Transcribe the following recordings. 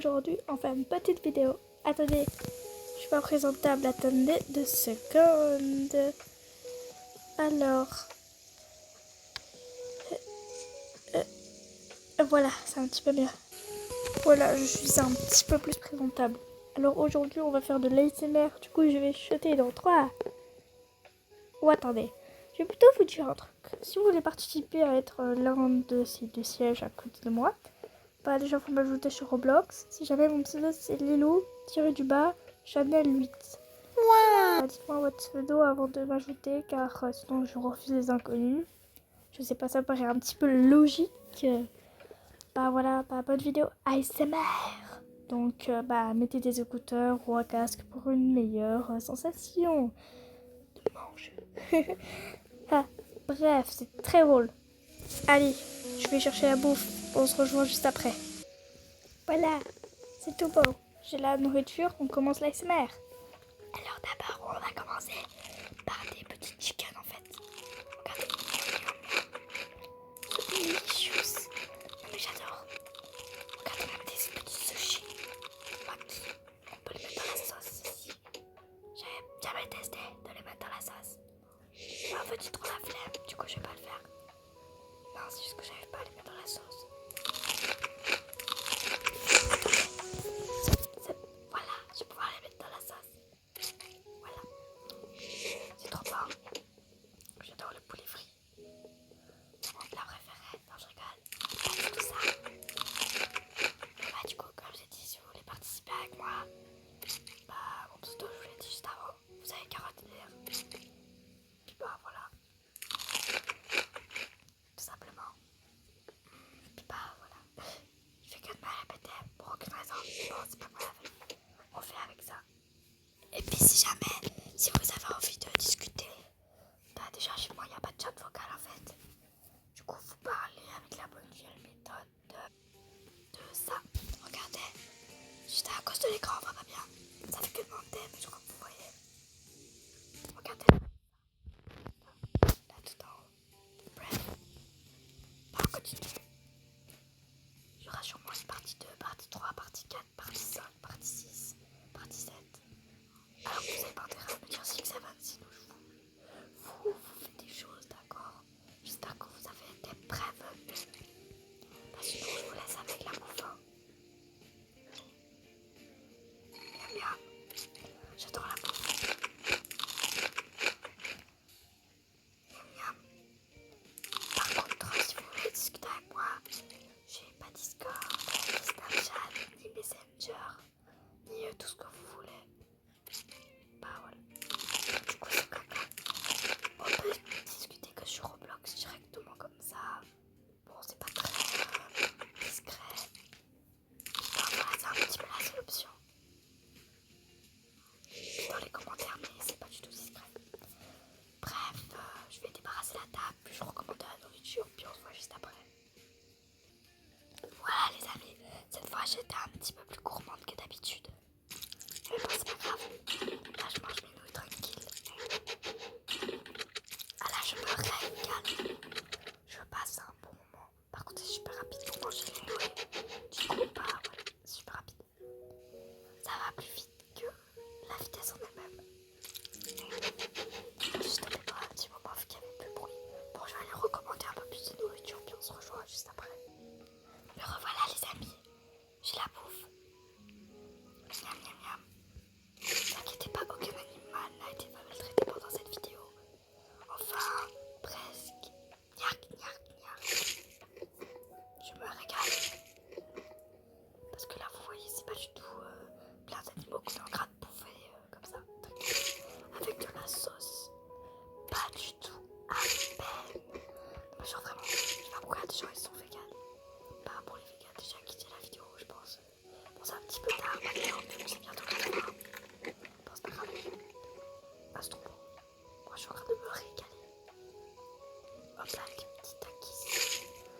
Aujourd'hui, on fait une petite vidéo. Attendez, je suis pas présentable. Attendez 2 secondes. Alors, voilà, c'est un petit peu mieux. Voilà, je suis un petit peu plus présentable. Alors aujourd'hui, on va faire de l'ASMR. Du coup, je vais chuter dans 3. Ou attendez, je vais plutôt vous dire un truc. Si vous voulez participer à être l'un de ces 2 sièges à côté de moi, bah déjà, faut m'ajouter sur Roblox. Si jamais mon pseudo c'est Lilou-du-bas Chanel 8. Bah, dites-moi votre pseudo avant de m'ajouter, car sinon je refuse les inconnus. Je sais pas, ça paraît un petit peu logique. Bah voilà, bah bonne vidéo ASMR. Donc bah mettez des écouteurs ou un casque pour une meilleure sensation de manger. Ah, bref, c'est très drôle. Allez, je vais chercher la bouffe. On se rejoint juste après. Voilà, c'est tout beau. J'ai la nourriture, on commence l'ASMR. Alors d'abord, on va commencer par des petits chicken en fait. Regardez. C'est delicious. Mais j'adore. Regardez même des petits sushis. Maki. On peut les mettre dans la sauce ici. J'avais jamais testé de les mettre dans la sauce. En fait, j'ai trop la flemme, du coup je vais pas le faire. Non, c'est juste que j'arrive pas à les mettre dans la sauce. Voilà, je vais pouvoir les mettre dans la sauce. Voilà. C'est trop bon. J'adore le poulet frit. C'est mon plat préféré. Non, je rigole. C'est tout ça. Bah, du coup, comme j'ai dit, si vous voulez participer avec moi, bah, mon pseudo, je vous l'ai dit juste avant. Vous avez qu'à retenir. Puis bah, voilà. Tout simplement. Puis bah, voilà. Je fais que de me répéter pour aucune raison. Bon, c'est pas grave. On fait avec ça. Et puis si jamais, si vous avez envie de discuter, bah déjà chez moi il n'y a pas de chat vocal en fait. Du coup vous parlez avec la bonne vieille méthode de ça. Regardez, juste à cause de l'écran on voit pas bien. Ça fait que demander, mais je crois que vous voyez. Regardez là tout en haut. Bref, bah, on continue. Il y aura sûrement une partie 2, partie 3, partie 4, partie 5, partie 6, partie 7. Alors vous avez pas intérêt à me dire 6 et 26, sinon vous faites des choses, d'accord? J'espère que vous avez été prévenus. Bah, sinon je vous laisse avec la bouffe. Miam miam. J'adore la bouffe. Miam miam. Par contre, si vous voulez discuter avec moi, j'ai pas Discord, ni Snapchat, ni Messenger, ni tout ce que vous voulez. Bah voilà. Du coup c'est comme ça. On peut discuter que sur Roblox directement comme ça. Bon, c'est pas très discret. Enfin, voilà, c'est un petit peu la seule option. Dans les commentaires, mais c'est pas du tout discret. Bref, je vais débarrasser la table, puis je recommande la nourriture, puis on se voit juste après. Voilà les amis, cette fois j'étais un petit peu plus gourmande que d'habitude. Mais bon, c'est pas grave. Là, je mange mes nouilles tranquilles. Ah là, je me régale. Je passe un bon moment. Par contre, c'est super rapide pour manger les nouilles. Du coup, bah voilà, c'est super rapide. Ça va plus vite que la vitesse en elle-même. Juste tapé pour un petit moment vu qu'il n'y avait plus de bruit. Bon, je vais aller recommander un peu plus de nourriture, puis on se rejoint juste après. Me revoilà les amis. J'ai la bouffe. Miam miam miam. Ne vous inquiétez pas, aucun animal n'a été maltraité pendant cette vidéo. Enfin, presque. Niac, niac, niac. Je me régale. Parce que là, vous voyez, c'est pas du tout plein d'animaux qu'on est en train de bouffer comme ça. Avec de la sauce. Pas du tout. À peine. Mais genre vraiment, je sais pas pourquoi des gens ils sont véganes. Bah pour les véganes, déjà quitté la vidéo, je pense. Bon, c'est un petit peu tard maintenant, mais c'est bientôt la fin. Bon, c'est pas grave. Bah, c'est trop bon. Moi, je suis en train de me régaler. Hop là, avec les petits takis.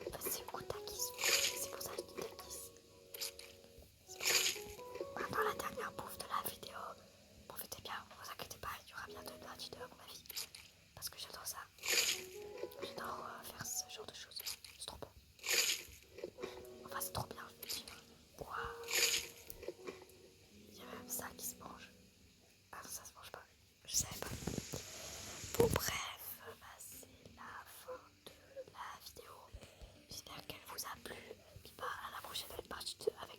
Enfin, c'est beaucoup takis. C'est pour ça que je dis takis. Maintenant, la dernière bouffe de la vidéo. Profitez bien, ne vous inquiétez pas, il y aura bientôt une partie 2 à mon avis. Parce que j'adore ça. J'adore faire ce genre de choses. C'est trop bon. Enfin, c'est trop bien, je veux dire. Waouh. partie 2 avec